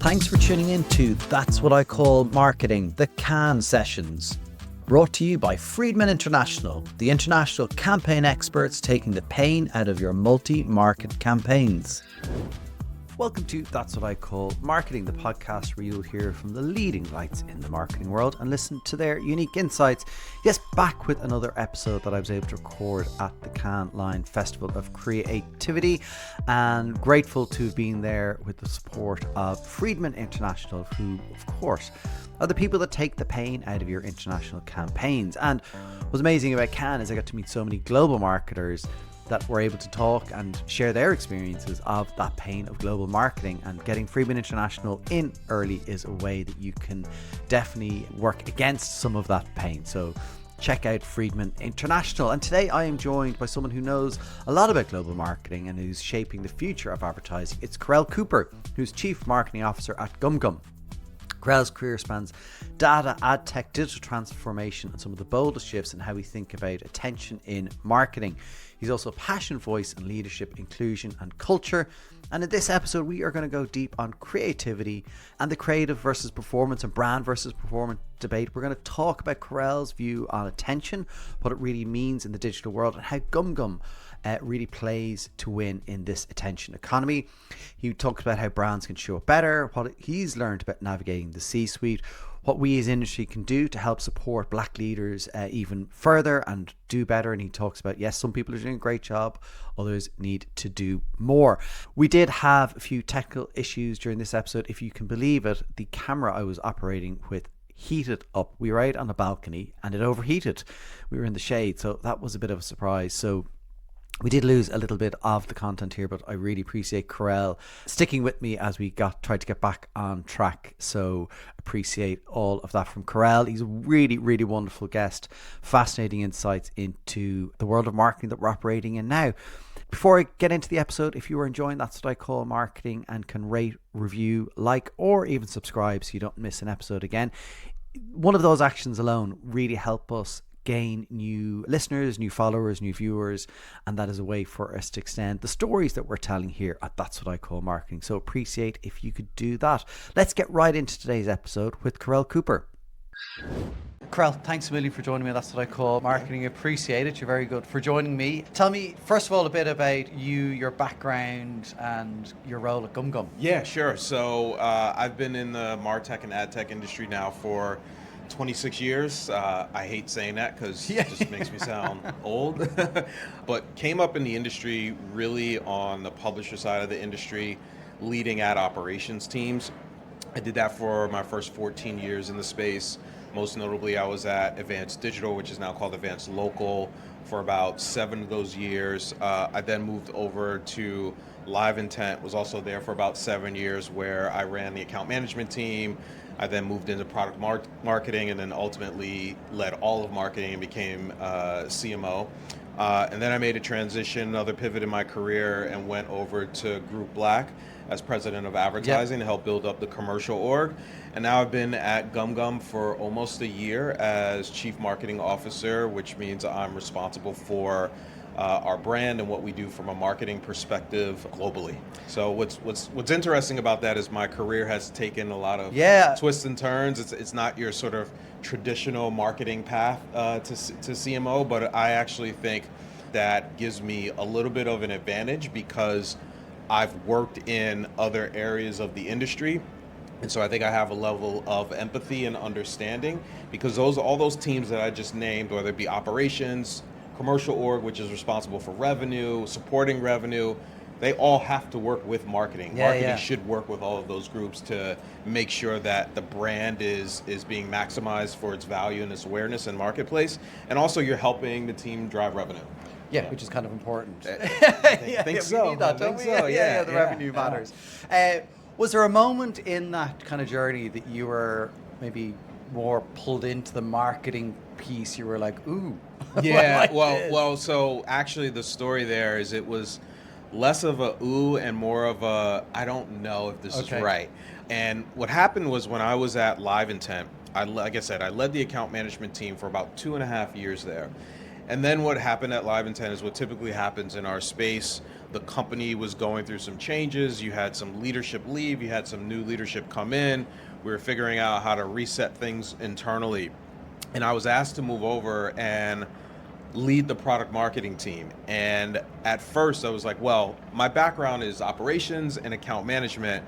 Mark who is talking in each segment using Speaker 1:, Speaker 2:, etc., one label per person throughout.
Speaker 1: Thanks for tuning in to That's What I Call Marketing, the Cannes Sessions. Brought to you by Friedman International, the international campaign experts taking the pain out of your multi-market campaigns. Welcome to That's What I Call Marketing, the podcast where you'll hear from the leading lights in the marketing world and listen to their unique insights. Yes, back with another episode that I was able to record at the Cannes Lion Festival of Creativity, and grateful to have been there with the support of Friedman International, who, of course, are the people that take the pain out of your international campaigns. And what's amazing about Cannes is I got to meet so many global marketers that were able to talk and share their experiences of that pain of global marketing. And getting Friedman International in early is a way that you can definitely work against some of that pain. So check out Friedman International. And today I am joined by someone who knows a lot about global marketing and who's shaping the future of advertising. It's Kerel Cooper, who's Chief Marketing Officer at GumGum. Kerel's career spans data, ad tech, digital transformation, and some of the boldest shifts in how we think about attention in marketing. He's also a passion voice in leadership, inclusion, and culture. And in this episode, we are going to go deep on creativity and the creative versus performance and brand versus performance debate. We're going to talk about Kerel's view on attention, what it really means in the digital world, and how GumGum really plays to win in this attention economy. He talks about how brands can show up better, what he's learned about navigating the C-suite, what we as industry can do to help support Black leaders even further and do better. And he talks about, yes, some people are doing a great job, others need to do more. We did have a few technical issues during this episode. If you can believe it, the camera I was operating with heated up. We were out on a balcony and it overheated. We were in the shade, so that was a bit of a surprise. So we did lose a little bit of the content here, but I really appreciate Kerel sticking with me as we tried to get back on track. So appreciate all of that from Kerel. He's a really, really wonderful guest, fascinating insights into the world of marketing that we're operating in now. Before I get into the episode, if you are enjoying That's What I Call Marketing and can rate, review, like, or even subscribe so you don't miss an episode again, one of those actions alone really help us gain new listeners, new followers, new viewers, and that is a way for us to extend the stories that we're telling here at That's What I Call Marketing. So appreciate if you could do that. Let's get right into today's episode with Kerel Cooper. Kerel, thanks a million for joining me. That's What I Call Marketing. Appreciate it. You're very good for joining me. Tell me, first of all, a bit about you, your background, and your role at GumGum.
Speaker 2: Yeah, sure. So I've been in the MarTech and ad tech industry now for 26 years. I hate saying that because it just makes me sound old. But came up in the industry really on the publisher side of the industry, leading ad operations teams. I did that for my first 14 years in the space. Most notably, I was at Advanced Digital, which is now called Advanced Local, for about 7 of those years. I then moved over to Live Intent, was also there for about 7 years, where I ran the account management team. I then moved into product marketing and then ultimately led all of marketing and became CMO. And then I made a transition, another pivot in my career, and went over to Group Black as president of advertising to help build up the commercial org. And now I've been at GumGum for almost a year as chief marketing officer, which means I'm responsible for our brand and what we do from a marketing perspective globally. So what's interesting about that is my career has taken a lot of twists and turns. It's not your sort of traditional marketing path to CMO, but I actually think that gives me a little bit of an advantage because I've worked in other areas of the industry. And so I think I have a level of empathy and understanding because all those teams that I just named, whether it be operations, commercial org, which is responsible for revenue, supporting revenue, they all have to work with marketing. Marketing should work with all of those groups to make sure that the brand is being maximized for its value and its awareness in marketplace. And also you're helping the team drive revenue.
Speaker 1: Yeah, which is kind of important.
Speaker 2: I think so.
Speaker 1: We need that, don't we?
Speaker 2: So.
Speaker 1: The revenue matters. Was there a moment in that kind of journey that you were maybe more pulled into the marketing piece? You were like, ooh.
Speaker 2: Yeah, well, so actually the story there is it was less of a ooh and more of a I don't know if this is right. And what happened was when I was at Live Intent, like I said, I led the account management team for about 2.5 years there. And then what happened at Live Intent is what typically happens in our space. the company was going through some changes. You had some leadership leave, you had some new leadership come in. We were figuring out how to reset things internally. And I was asked to move over and lead the product marketing team. And at first I was like, well, my background is operations and account management.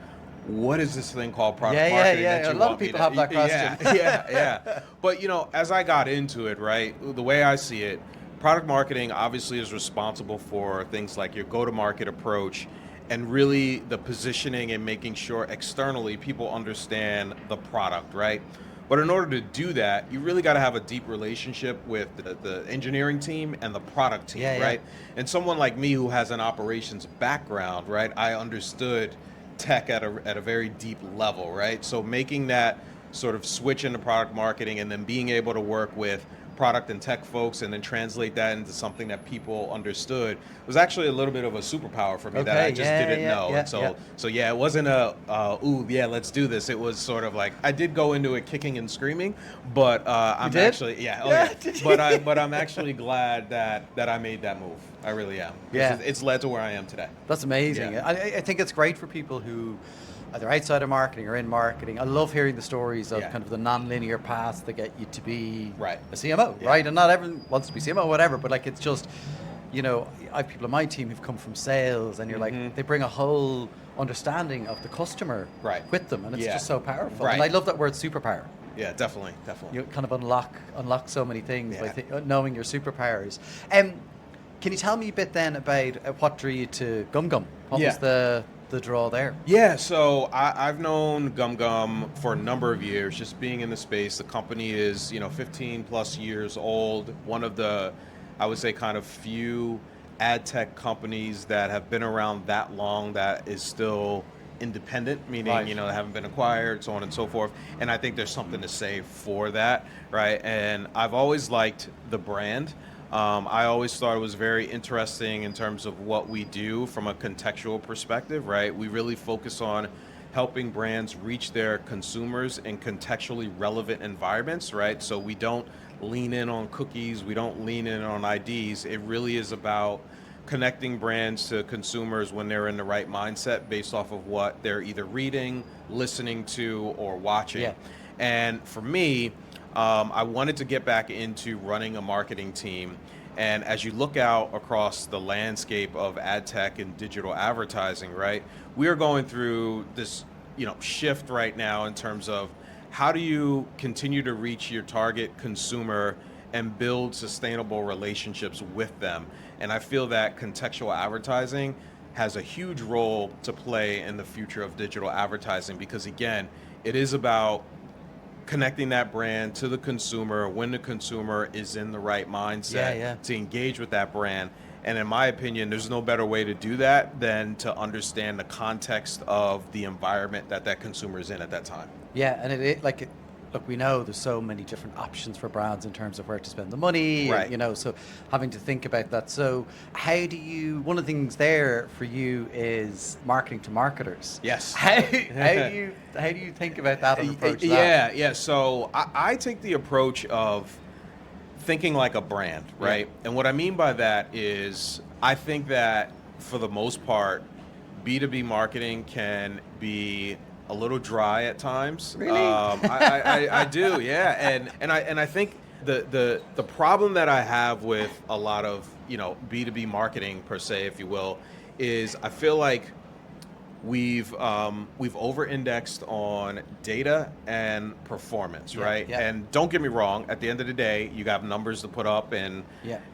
Speaker 2: What is this thing called product marketing?
Speaker 1: Yeah. A lot of people have that question.
Speaker 2: Yeah. But as I got into it, right, the way I see it, product marketing obviously is responsible for things like your go-to-market approach and really the positioning and making sure externally people understand the product, right? But in order to do that, you really got to have a deep relationship with the engineering team and the product team, right? And someone like me who has an operations background, right? I understood tech at a very deep level, right? So making that sort of switch into product marketing and then being able to work with product and tech folks and then translate that into something that people understood was actually a little bit of a superpower for me that I just didn't know. And so it wasn't let's do this. It was sort of like I did go into it kicking and screaming, but I'm actually but I'm actually glad that I made that move. I really am. It's led to where I am today.
Speaker 1: That's amazing.
Speaker 2: Yeah.
Speaker 1: I think it's great for people who either outside of marketing or in marketing. I love hearing the stories of kind of the non-linear paths that get you to be a CMO, right? And not everyone wants to be CMO or whatever, but like it's just, I have people on my team who've come from sales and you're like, they bring a whole understanding of the customer with them, and it's just so powerful. And I love that word superpower.
Speaker 2: Yeah, definitely.
Speaker 1: You kind of unlock so many things by knowing your superpowers. Can you tell me a bit then about what drew you to GumGum? What was the draw there?
Speaker 2: Yeah, so I've known GumGum for a number of years, just being in the space. The company is, 15 plus years old. One of the, I would say, kind of few ad tech companies that have been around that long that is still independent, meaning, they haven't been acquired, so on and so forth. And I think there's something to say for that, right? And I've always liked the brand. I always thought it was very interesting in terms of what we do from a contextual perspective, right? We really focus on helping brands reach their consumers in contextually relevant environments, right? So we don't lean in on cookies, we don't lean in on IDs. It really is about connecting brands to consumers when they're in the right mindset based off of what they're either reading, listening to, or watching. And for me, I wanted to get back into running a marketing team. And as you look out across the landscape of ad tech and digital advertising, right, we are going through this, shift right now in terms of how do you continue to reach your target consumer and build sustainable relationships with them. And I feel that contextual advertising has a huge role to play in the future of digital advertising because, again, it is about connecting that brand to the consumer when the consumer is in the right mindset to engage with that brand. And in my opinion, there's no better way to do that than to understand the context of the environment that consumer is in at that time.
Speaker 1: Yeah, and look, we know there's so many different options for brands in terms of where to spend the money,
Speaker 2: right?
Speaker 1: And, so having to think about that. So how do you? One of the things there for you is marketing to marketers.
Speaker 2: Yes.
Speaker 1: How do you think about that and approach that?
Speaker 2: Yeah. So I take the approach of thinking like a brand, right? And what I mean by that is I think that for the most part, B2B marketing can be a little dry at times.
Speaker 1: Really?
Speaker 2: I do, yeah. And I think the problem that I have with a lot of B2B marketing per se, if you will, is I feel like we've over-indexed on data and performance, right?
Speaker 1: Yeah.
Speaker 2: And don't get me wrong, at the end of the day, you got numbers to put up, and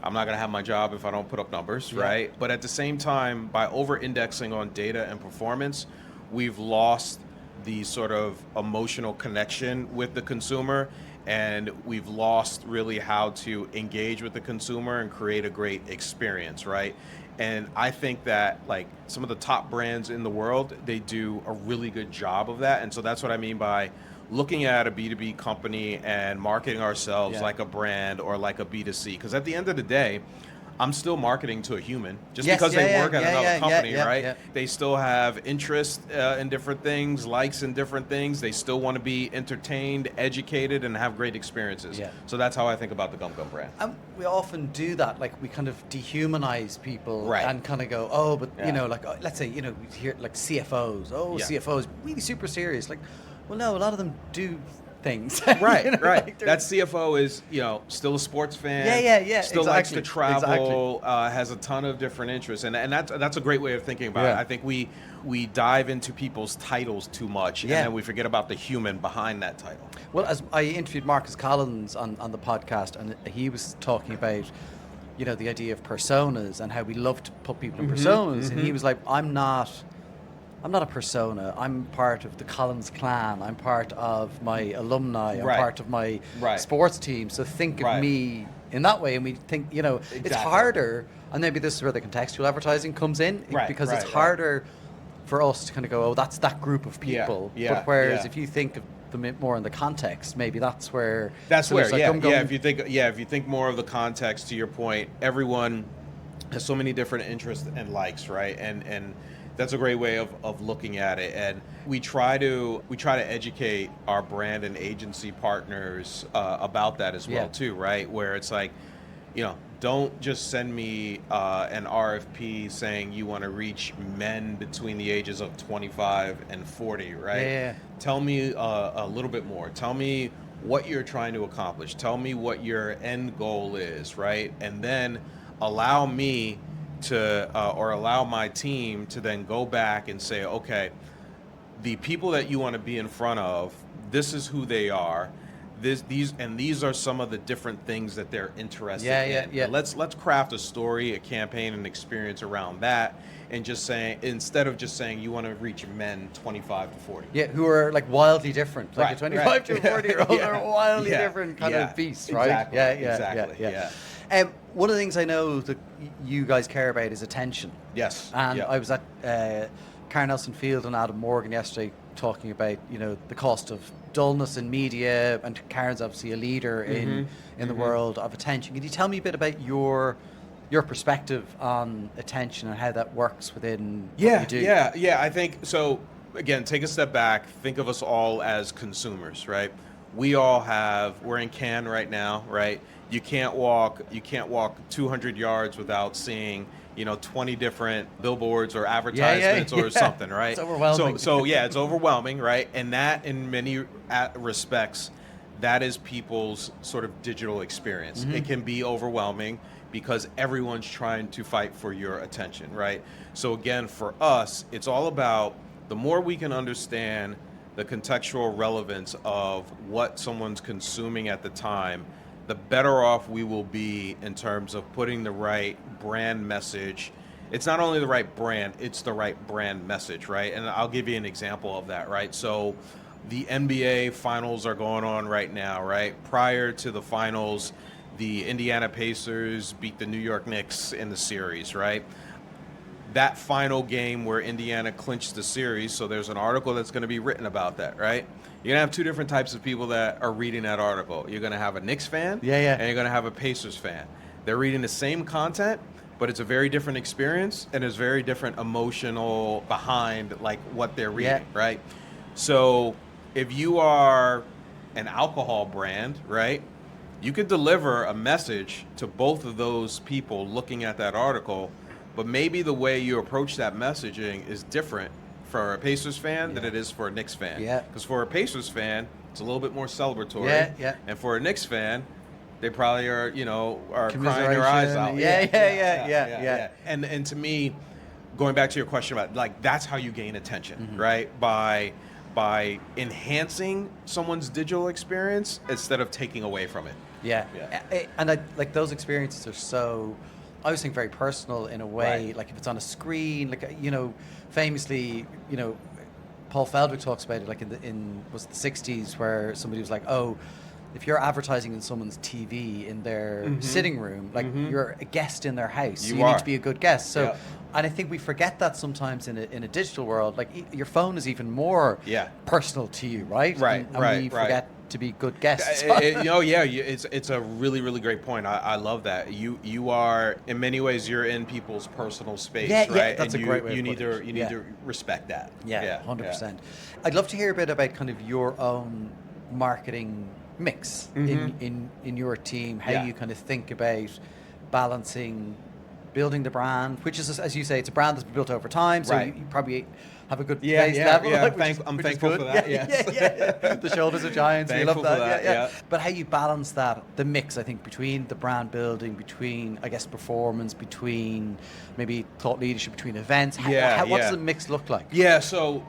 Speaker 2: I'm not going to have my job if I don't put up numbers, right? But at the same time, by over-indexing on data and performance, we've lost the sort of emotional connection with the consumer, and we've lost really how to engage with the consumer and create a great experience, right? And I think that like some of the top brands in the world, they do a really good job of that. And so that's what I mean by looking at a B2B company and marketing ourselves like a brand or like a B2C. Because at the end of the day, I'm still marketing to a human just
Speaker 1: Yes,
Speaker 2: because they work at another company, right?
Speaker 1: yeah.
Speaker 2: They still have interest in different things, likes in different things. They still want to be entertained, educated, and have great experiences.
Speaker 1: Yeah.
Speaker 2: So that's how I think about the GumGum brand.
Speaker 1: And we often do that, like we kind of dehumanize people,
Speaker 2: Right.
Speaker 1: and kind of go, oh, but
Speaker 2: Yeah.
Speaker 1: you know, like let's say, you know, we hear like CFOs,
Speaker 2: Yeah.
Speaker 1: CFOs really super serious. Like, well, no, a lot of them do things.
Speaker 2: Right,
Speaker 1: You know,
Speaker 2: right.
Speaker 1: like
Speaker 2: That CFO is, still a sports fan.
Speaker 1: Yeah.
Speaker 2: Still likes to
Speaker 1: Exactly,
Speaker 2: travel. Has a ton of different interests, and that's a great way of thinking about it. I think we dive into people's titles too much, and then we forget about the human behind that title.
Speaker 1: Well, as I interviewed Marcus Collins on the podcast, and he was talking about, you know, the idea of personas and how we love to put people in personas, and he was like, I'm not a persona. I'm part of the Collins clan. I'm part of my alumni. I'm
Speaker 2: Right.
Speaker 1: part of my
Speaker 2: Right.
Speaker 1: sports team. So think of
Speaker 2: Right.
Speaker 1: me in that way. And we think, you know, it's
Speaker 2: Exactly.
Speaker 1: harder. And maybe this is where the contextual advertising comes in,
Speaker 2: Right,
Speaker 1: because
Speaker 2: right,
Speaker 1: it's
Speaker 2: right.
Speaker 1: harder for us to kind of go, oh, that's that group of people.
Speaker 2: Yeah,
Speaker 1: But whereas
Speaker 2: yeah.
Speaker 1: if you think of them more in the context, maybe that's where.
Speaker 2: That's
Speaker 1: so
Speaker 2: where,
Speaker 1: there's like
Speaker 2: if you think more of the context, to your point, everyone has so many different interests and likes, right? And that's a great way of looking at it. And we try to educate our brand and agency partners about that as well too, right? Where it's like, don't just send me an RFP saying you want to reach men between the ages of 25 and 40, right?
Speaker 1: Yeah.
Speaker 2: Tell me a little bit more. Tell me what you're trying to accomplish. Tell me what your end goal is, right? And then allow me to, or allow my team to then go back and say, okay, the people that you want to be in front of, this is who they are. These are some of the different things that they're interested in.
Speaker 1: Yeah.
Speaker 2: Let's craft a story, a campaign, an experience around that, and just saying, instead of just saying you want to reach men 25 to 40.
Speaker 1: Yeah, who are like wildly different. Like
Speaker 2: Right,
Speaker 1: a 25 to a 40-year-old are wildly different kind of beasts, right?
Speaker 2: Exactly.
Speaker 1: Yeah. One of the things I know that you guys care about is attention.
Speaker 2: Yes.
Speaker 1: And I was at Karen Nelson Field and Adam Morgan yesterday talking about, the cost of dullness in media, and Karen's obviously a leader in the world of attention. Can you tell me a bit about your perspective on attention and how that works within what you do?
Speaker 2: Yeah. I think so. Again, take a step back. Think of us all as consumers, right? We're in Cannes right now, right? You can't walk 200 yards without seeing 20 different billboards or advertisements or something, right?
Speaker 1: It's overwhelming.
Speaker 2: So it's overwhelming, right? And that, in many respects, that is people's sort of digital experience. It can be overwhelming because everyone's trying to fight for your attention, right? So again, for us, it's all about the more we can understand the contextual relevance of what someone's consuming at the time, the better off we will be in terms of putting the right brand message. It's not only the right brand, it's the right brand message, right? And I'll give you an example of that, right? So the NBA finals are going on right now, right? Prior to the finals, the Indiana Pacers beat the New York Knicks in the series, right? That final game where Indiana clinched the series, so there's an article that's going to be written about that, right? You're going to have two different types of people that are reading that article. You're going to have a Knicks fan, and you're going to have a Pacers fan. They're reading the same content, but it's a very different experience, and there's very different emotional behind like what they're reading, right? So if you are an alcohol brand, right, you could deliver a message to both of those people looking at that article, but maybe the way you approach that messaging is different for a Pacers fan than it is for a Knicks fan.
Speaker 1: Yeah.
Speaker 2: Because for a Pacers fan, it's a little bit more celebratory.
Speaker 1: Yeah.
Speaker 2: And for a Knicks fan, they probably are crying their eyes out.
Speaker 1: Yeah.
Speaker 2: And to me, going back to your question about, like, that's how you gain attention, right? By enhancing someone's digital experience instead of taking away from it.
Speaker 1: Yeah. And like those experiences are so, I always think, very personal in a way.
Speaker 2: Right.
Speaker 1: Like if it's on a screen, like famously, Paul Feldwick talks about it, like in was the 60s, where somebody was like, oh, if you're advertising in someone's TV in their sitting room, like you're a guest in their house, you need to be a good guest. So, and I think we forget that sometimes in a digital world. Like your phone is even more personal to you, right?
Speaker 2: Right.
Speaker 1: And we forget to be good guests.
Speaker 2: It's a really, really great point. I love that. You are, in many ways, you're in people's personal space, right?
Speaker 1: Yeah, that's
Speaker 2: and
Speaker 1: a great way
Speaker 2: you
Speaker 1: to
Speaker 2: need
Speaker 1: put it.
Speaker 2: to you need to respect that.
Speaker 1: Yeah, 100%. I'd love to hear a bit about kind of your own marketing mix in your team, how you kind of think about balancing building the brand, which is, as you say, it's a brand that's been built over time, so you probably have a good base level.
Speaker 2: Yeah. I'm
Speaker 1: which
Speaker 2: thankful
Speaker 1: is good.
Speaker 2: for that.
Speaker 1: Yeah. The shoulders are giants. We love
Speaker 2: Thankful
Speaker 1: that.
Speaker 2: for that. Yeah.
Speaker 1: But how you balance that, the mix, I think, between the brand building, between, I guess, performance, between maybe thought leadership, between events. What does the mix look like?
Speaker 2: Yeah. So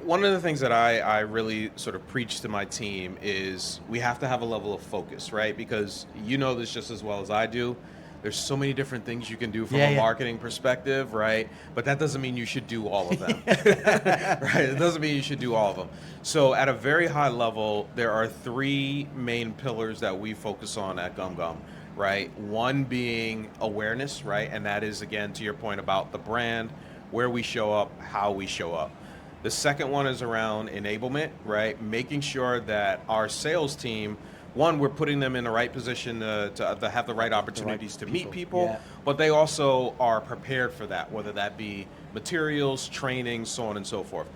Speaker 2: one of the things that I really sort of preach to my team is we have to have a level of focus, right? Because you know this just as well as I do. There's so many different things you can do from a marketing perspective, right? But that doesn't mean you should do all of them, right? It doesn't mean you should do all of them. So at a very high level, there are three main pillars that we focus on at GumGum, right? One being awareness, right? And that is, again, to your point about the brand, where we show up, how we show up. The second one is around enablement, right? Making sure that our sales team, one, we're putting them in the right position to have the right opportunities to meet people, but they also are prepared for that, whether that be materials, training, so on and so forth.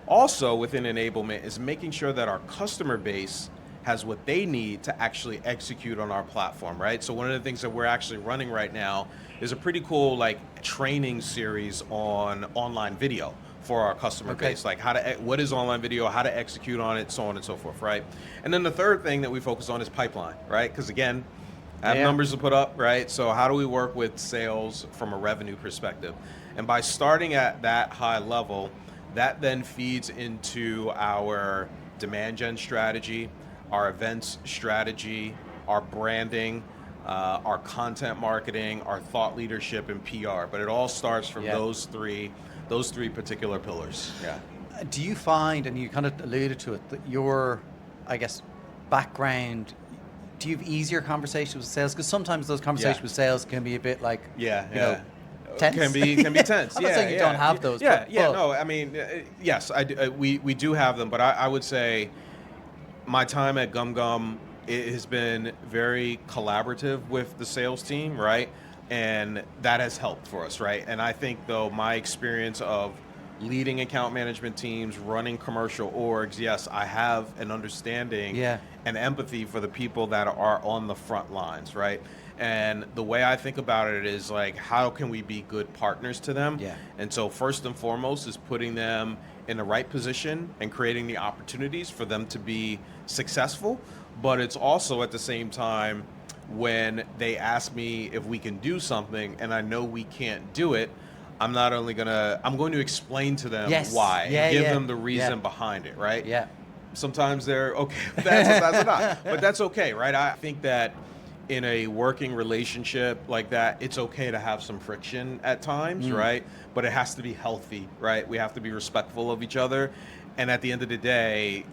Speaker 2: Also within enablement is making sure that our customer base has what they need to actually execute on our platform, right? So one of the things that we're actually running right now is a pretty cool training series on online video for our customer base, like what is online video, how to execute on it, so on and so forth, right? And then the third thing that we focus on is pipeline, right? Because again, I have numbers to put up, right? So how do we work with sales from a revenue perspective? And by starting at that high level, that then feeds into our demand gen strategy, our events strategy, our branding, our content marketing, our thought leadership, and PR. But it all starts from those three particular pillars. Yeah.
Speaker 1: Do you find, and you kind of alluded to it, that your, I guess, background, do you have easier conversations with sales? Because sometimes those conversations with sales can be a bit like, tense.
Speaker 2: Can be tense.
Speaker 1: I'm not saying you don't have those.
Speaker 2: No, I mean, yes, we do have them, but I would say my time at GumGum, it has been very collaborative with the sales team, right? And that has helped for us, right? And I think, though, my experience of leading account management teams, running commercial orgs, yes, I have an understanding and empathy for the people that are on the front lines, right? And the way I think about it is how can we be good partners to them? Yeah. And so first and foremost is putting them in the right position and creating the opportunities for them to be successful. But it's also at the same time, when they ask me if we can do something and I know we can't do it, I'm going to explain to them why and give them the reason behind it, right? Yeah. Sometimes they're okay with that, sometimes they're not. But that's okay, right? I think that in a working relationship like that, it's okay to have some friction at times, right? But it has to be healthy, right? We have to be respectful of each other. And at the end of the day,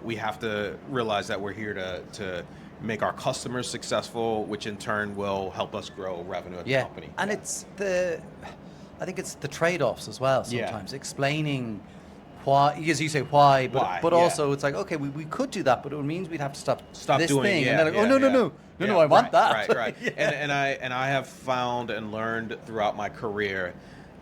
Speaker 2: we have to realize that we're here to make our customers successful, which in turn will help us grow revenue at the company.
Speaker 1: And I think it's the trade-offs as well sometimes, explaining why, as you say, why, but also it's like, okay, we could do that, but it means we'd have to stop this
Speaker 2: doing
Speaker 1: thing.
Speaker 2: It.
Speaker 1: And they're like, no, I want that.
Speaker 2: Right. And I have found and learned throughout my career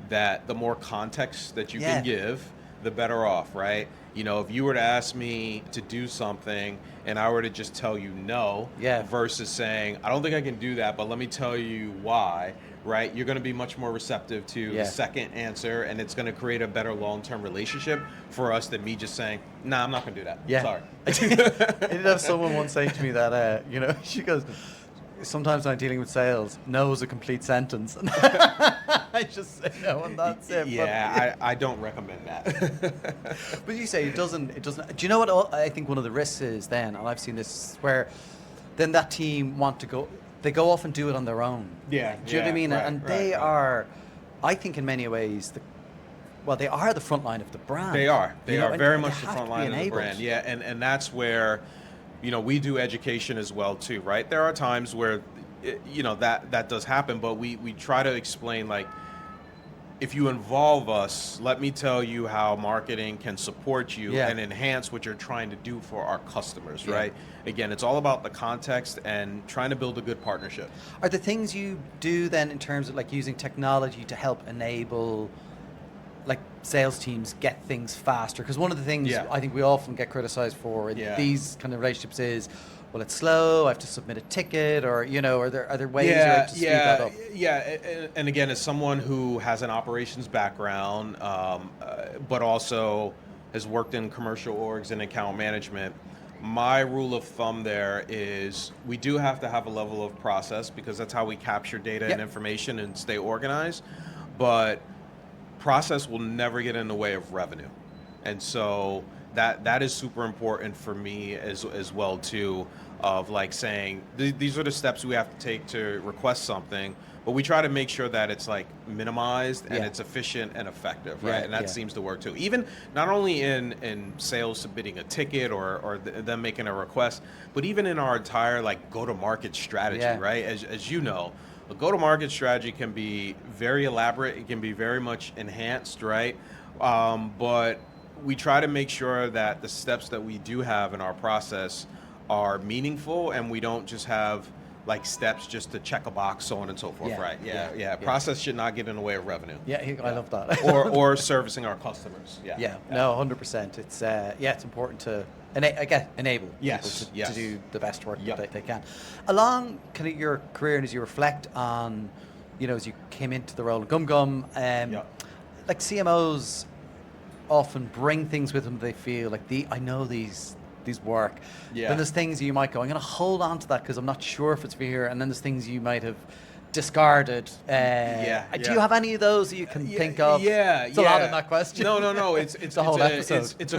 Speaker 2: that the more context that you can give, the better off, right? If you were to ask me to do something and I were to just tell you no, versus saying, I don't think I can do that, but let me tell you why, right? You're going to be much more receptive to the second answer, and it's going to create a better long-term relationship for us than me just saying, nah, I'm not going to do that. Yeah. Sorry.
Speaker 1: I did have someone once say to me that, she goes, sometimes when I'm dealing with sales, no is a complete sentence. I just say no and that's it.
Speaker 2: Yeah, I don't recommend that.
Speaker 1: But you say it doesn't. Do you know what I think one of the risks is then, and I've seen this, where then that team they go off and do it on their own.
Speaker 2: Yeah.
Speaker 1: Do you know what I mean? And they are, I think in many ways, they are the front line of the brand.
Speaker 2: They are. They are very much the front line of the brand. Yeah, and that's where, we do education as well too, right? There are times where, that does happen, but we try to explain if you involve us, let me tell you how marketing can support you
Speaker 1: Yeah.
Speaker 2: and enhance what you're trying to do for our customers,
Speaker 1: Yeah.
Speaker 2: right? Again, it's all about the context and trying to build a good partnership.
Speaker 1: Are the things you do then in terms of like using technology to help enable like sales teams get things faster? Because one of the things
Speaker 2: Yeah.
Speaker 1: I think we often get criticized for in
Speaker 2: Yeah.
Speaker 1: these kind of relationships is, well, it's slow, I have to submit a ticket, or, you know, are there ways
Speaker 2: Yeah,
Speaker 1: to speed that up?
Speaker 2: and again, as someone who has an operations background, but also has worked in commercial orgs and account management, my rule of thumb there is we do have to have a level of process because that's how we capture data
Speaker 1: Yep.
Speaker 2: and information and stay organized. But process will never get in the way of revenue, and so that is super important for me as well too, of like saying these are the steps we have to take to request something, but we try to make sure that it's like minimized and
Speaker 1: Yeah.
Speaker 2: it's efficient and effective,
Speaker 1: Yeah,
Speaker 2: right? And that
Speaker 1: yeah.
Speaker 2: seems to work too, even not only in sales submitting a ticket or them making a request, but even in our entire like go-to-market strategy,
Speaker 1: Yeah.
Speaker 2: right? As you know, a go-to-market strategy can be very elaborate. It can be very much enhanced, right? But we try to make sure that the steps that we do have in our process are meaningful, and we don't just have like steps just to check a box, so on and so forth,
Speaker 1: Yeah,
Speaker 2: right?
Speaker 1: yeah,
Speaker 2: Yeah. Process should not get in the way of revenue.
Speaker 1: Yeah, I love that.
Speaker 2: or servicing our customers.
Speaker 1: Yeah, no, 100%. It's it's important to enable
Speaker 2: Yes,
Speaker 1: people
Speaker 2: yes.
Speaker 1: to do the best work
Speaker 2: Yep.
Speaker 1: that they can. Along kind of your career and as you reflect on, you know, as you came into the role of GumGum,
Speaker 2: Yep.
Speaker 1: like CMOs often bring things with them they feel like I know these work.
Speaker 2: Yeah.
Speaker 1: Then there's things you might go, I'm going to hold on to that because I'm not sure if it's for here. And then there's things you might have discarded. Do you have any of those that you can think of?
Speaker 2: Yeah,
Speaker 1: It's a lot in that question.
Speaker 2: No. It's
Speaker 1: a whole episode.
Speaker 2: It's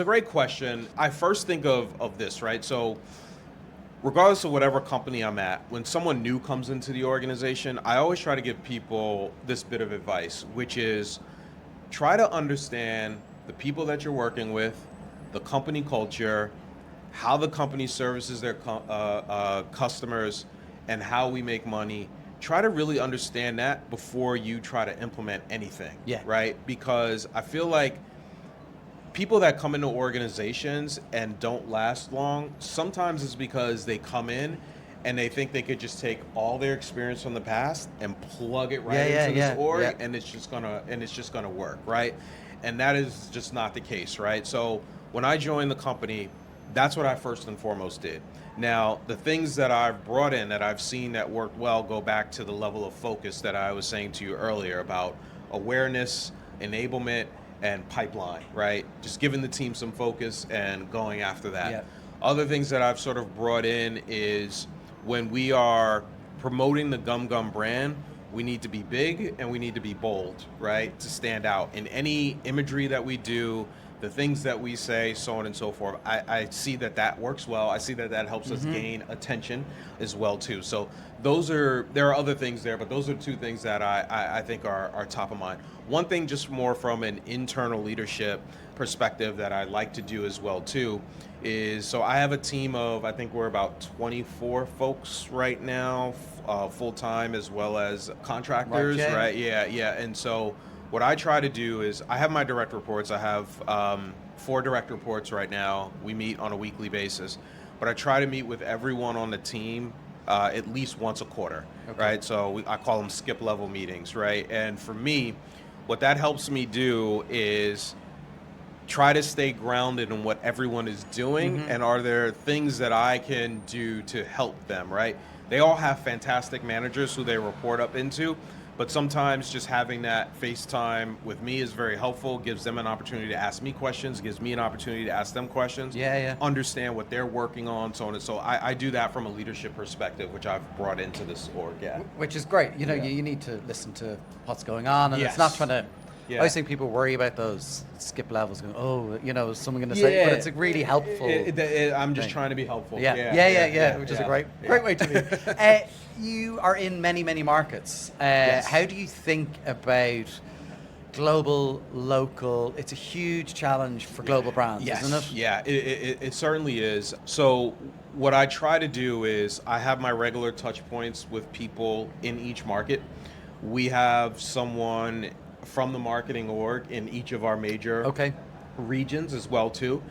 Speaker 2: a great question. I first think of this, right? So, regardless of whatever company I'm at, when someone new comes into the organization, I always try to give people this bit of advice, which is try to understand the people that you're working with, the company culture, how the company services their customers, and how we make money. Try to really understand that before you try to implement anything.
Speaker 1: Yeah.
Speaker 2: Right? Because I feel like people that come into organizations and don't last long, sometimes it's because they come in and they think they could just take all their experience from the past and plug it right into this org, and it's just gonna work, right? And that is just not the case, right? So when I joined the company, that's what I first and foremost did. Now, the things that I've brought in that I've seen that worked well go back to the level of focus that I was saying to you earlier about awareness, enablement, and pipeline, right? Just giving the team some focus and going after that.
Speaker 1: Yeah.
Speaker 2: Other things that I've sort of brought in is when we are promoting the GumGum brand, we need to be big and we need to be bold, right? To stand out in any imagery that we do, the things that we say, so on and so forth. I see that works well. I see that helps us gain attention as well too. So there are other things there, but those are two things that I think are top of mind. One thing just more from an internal leadership perspective that I like to do as well too is, so I have a team of, I think we're about 24 folks right now, full-time as well as contractors, right? Yeah. And so what I try to do is I have my direct reports. I have 4 direct reports right now. We meet on a weekly basis, but I try to meet with everyone on the team at least once a quarter, right? So I call them skip level meetings, right? And for me, what that helps me do is try to stay grounded in what everyone is doing, and are there things that I can do to help them, right? They all have fantastic managers who they report up into, but sometimes just having that FaceTime with me is very helpful, gives them an opportunity to ask me questions, gives me an opportunity to ask them questions, understand what they're working on, so on and so. I do that from a leadership perspective, which I've brought into this org,
Speaker 1: Which is great. You know, you need to listen to what's going on, and it's not trying to... I always think people worry about those skip levels, going, oh, you know, is someone going to say, but it's a really helpful
Speaker 2: I'm just
Speaker 1: thing.
Speaker 2: trying to be helpful.
Speaker 1: Which is a great way to be. You are in many markets. How do you think about global, local? It's a huge challenge for global brands, isn't it?
Speaker 2: Yeah, it certainly is. So what I try to do is I have my regular touch points with people in each market. We have someone from the marketing org in each of our major regions as well too,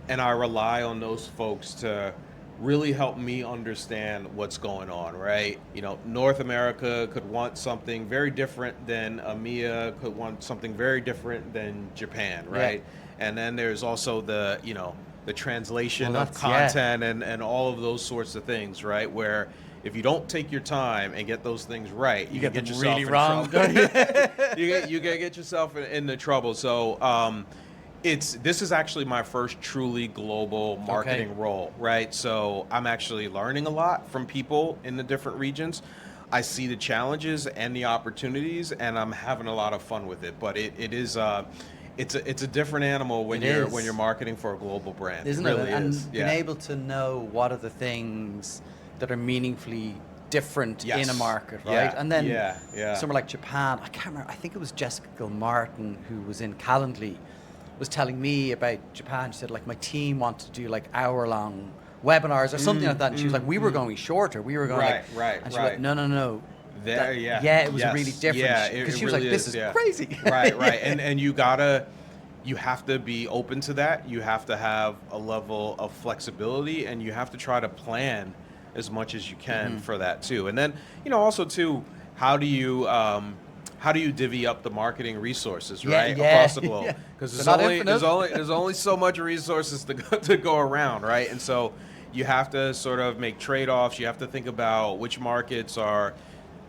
Speaker 2: and I rely on those folks to really help me understand what's going on, right? North America could want something very different than EMEA, could want something very different than Japan, right? And then there's also the translation of content and all of those sorts of things, right? Where if you don't take your time and get those things right, you can get yourself really wrong. You get yourself into trouble. So this is actually my first truly global marketing role, right? So I'm actually learning a lot from people in the different regions. I see the challenges and the opportunities, and I'm having a lot of fun with it. But it is it's a different animal when you're marketing for a global brand.
Speaker 1: Isn't
Speaker 2: it?
Speaker 1: It?
Speaker 2: Really
Speaker 1: And
Speaker 2: is.
Speaker 1: being able to know what are the things that are meaningfully different in a market, right? And then somewhere like Japan, I can't remember, I think it was Jessica Gilmartin who was in Calendly, was telling me about Japan. She said, like, my team wanted to do like hour-long webinars or something like that, and she was like, we were going shorter, we were going and she was like, no. It was really different, because she was like, this is crazy.
Speaker 2: Right. And you have to be open to that. You have to have a level of flexibility, and you have to try to plan as much as you can for that too. And then, also too, how do you divvy up the marketing resources, right, across the globe? Because there's only so much resources to go around, right? And so you have to sort of make trade-offs. You have to think about which markets are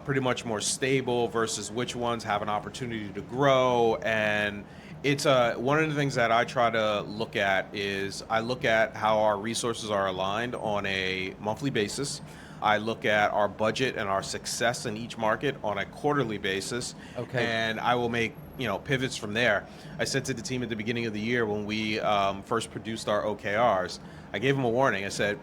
Speaker 2: pretty much more stable versus which ones have an opportunity to grow. And it's one of the things that I try to look at is I look at how our resources are aligned on a monthly basis. I look at our budget and our success in each market on a quarterly basis, and I will make pivots from there. I said to the team at the beginning of the year when we first produced our OKRs, I gave them a warning. I said,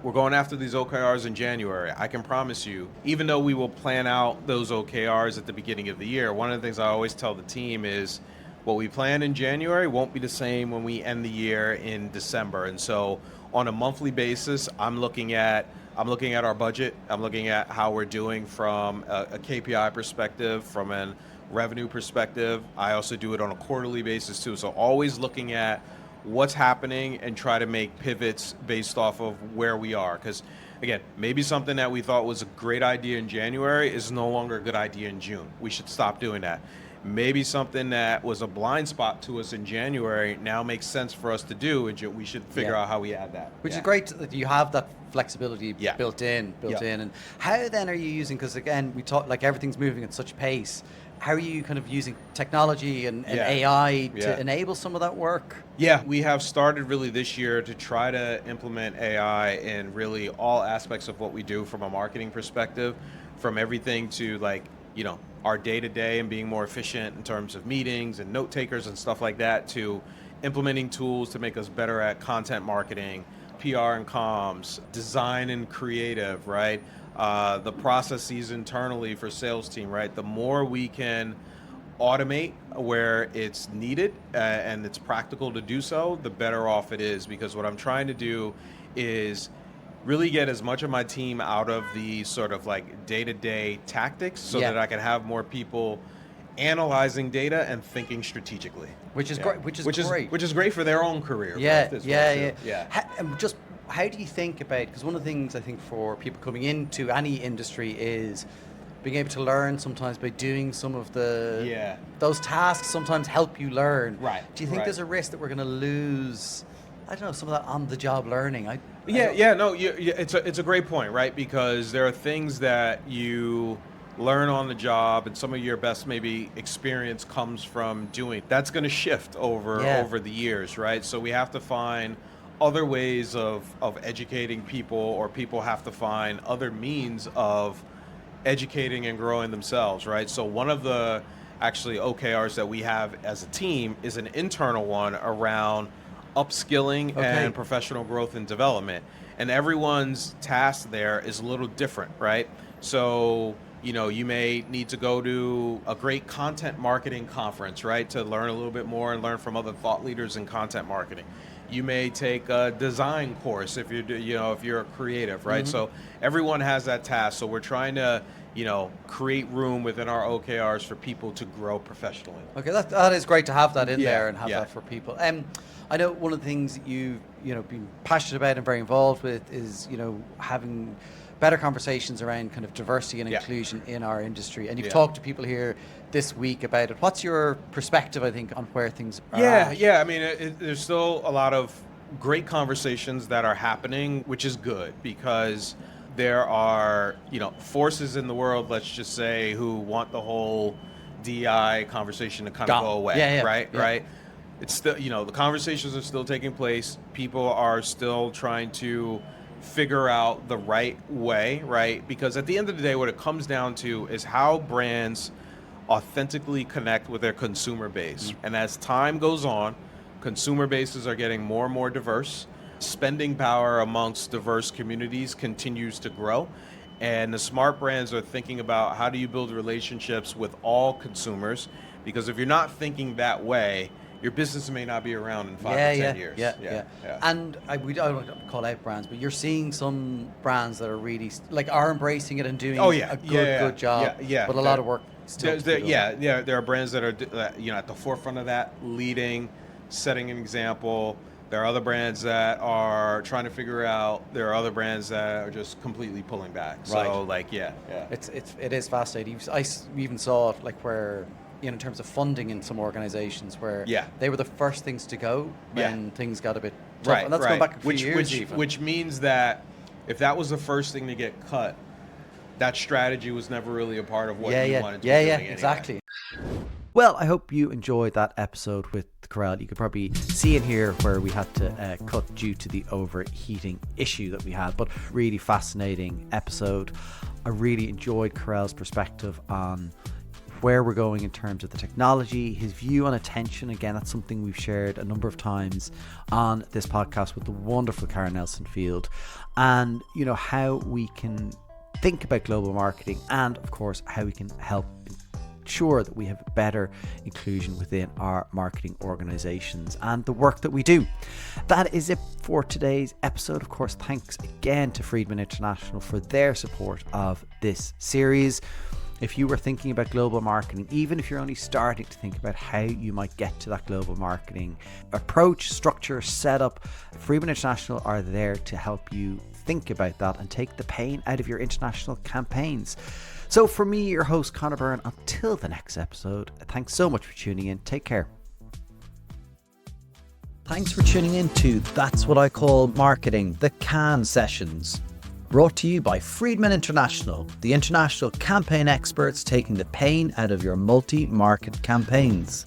Speaker 2: we're going after these OKRs in January. I can promise you, even though we will plan out those OKRs at the beginning of the year, one of the things I always tell the team is what we plan in January won't be the same when we end the year in December. And so on a monthly basis, I'm looking at our budget. I'm looking at how we're doing from a KPI perspective, from a revenue perspective. I also do it on a quarterly basis too. So always looking at what's happening and try to make pivots based off of where we are. Because again, maybe something that we thought was a great idea in January is no longer a good idea in June. We should stop doing that. Maybe something that was a blind spot to us in January now makes sense for us to do, and we should figure out how we add that.
Speaker 1: Which is great that you have that flexibility built in. And how then are you using, because again, we talk like everything's moving at such pace, how are you kind of using technology and AI to enable some of that work?
Speaker 2: Yeah, we have started really this year to try to implement AI in really all aspects of what we do from a marketing perspective, from everything to our day-to-day and being more efficient in terms of meetings and note takers and stuff like that, to implementing tools to make us better at content marketing, PR and comms, design and creative, right? The processes internally for sales team, right? The more we can automate where it's needed and it's practical to do so, the better off it is. Because what I'm trying to do is really get as much of my team out of the sort of like day-to-day tactics so that I can have more people analyzing data and thinking strategically.
Speaker 1: Which is great. Which
Speaker 2: is great for their own career.
Speaker 1: How do you think about, because one of the things I think for people coming into any industry is being able to learn sometimes by doing some of those tasks sometimes help you learn.
Speaker 2: Right.
Speaker 1: Do you think there's a risk that we're going to lose, I don't know, some of that on-the-job learning?
Speaker 2: It's a great point, right? Because there are things that you learn on the job, and some of your best maybe experience comes from doing. That's going to shift over the years, right? So we have to find other ways of educating people, or people have to find other means of educating and growing themselves, right? So one of the actually OKRs that we have as a team is an internal one around upskilling and professional growth and development. And everyone's task there is a little different, right? So, you may need to go to a great content marketing conference, right, to learn a little bit more and learn from other thought leaders in content marketing. You may take a design course if you're a creative, right? So everyone has that task. So we're trying to create room within our OKRs for people to grow professionally.
Speaker 1: Okay, that is great to have that in there and have
Speaker 2: yeah.
Speaker 1: that for people. I know one of the things that you've been passionate about and very involved with is having better conversations around kind of diversity and inclusion in our industry. And you've talked to people here this week about it. What's your perspective, I think, on where things are at?
Speaker 2: Yeah. I mean, there's still a lot of great conversations that are happening, which is good because there are, forces in the world, let's just say, who want the whole DI conversation to kind of go away, right? It's still, the conversations are still taking place. People are still trying to figure out the right way, right? Because at the end of the day, what it comes down to is how brands authentically connect with their consumer base. And as time goes on, consumer bases are getting more and more diverse. Spending power amongst diverse communities continues to grow. And the smart brands are thinking about how do you build relationships with all consumers? Because if you're not thinking that way, your business may not be around in 5 to 10 years.
Speaker 1: Yeah. And I don't want to call out brands, but you're seeing some brands that are really are embracing it and doing a good job. But a lot of work still to be done.
Speaker 2: There are brands that are at the forefront of that, leading, setting an example. There are other brands that are trying to figure out. There are other brands that are just completely pulling back. So
Speaker 1: it is fascinating. I even saw it where in terms of funding in some organizations where they were the first things to go when things got a bit tough. And that's going back a few years even.
Speaker 2: Which means that if that was the first thing to get cut, that strategy was never really a part of what you wanted to be doing anyway.
Speaker 1: Exactly. Well, I hope you enjoyed that episode with Kerel. You could probably see in here where we had to cut due to the overheating issue that we had, but really fascinating episode. I really enjoyed Kerel's perspective on where we're going in terms of the technology, his view on attention. Again, that's something we've shared a number of times on this podcast with the wonderful Karen Nelson-Field, and how we can think about global marketing and of course how we can help ensure that we have better inclusion within our marketing organizations and the work that we do. That is it for today's episode. Of course, thanks again to Friedman International for their support of this series. If you were thinking about global marketing, even if you're only starting to think about how you might get to that global marketing approach, structure, setup, Friedman International are there to help you think about that and take the pain out of your international campaigns. So for me, your host, Conor Byrne, until the next episode, thanks so much for tuning in. Take care. Thanks for tuning in to That's What I Call Marketing, the Cannes Sessions. Brought to you by Friedman International, the international campaign experts taking the pain out of your multi-market campaigns.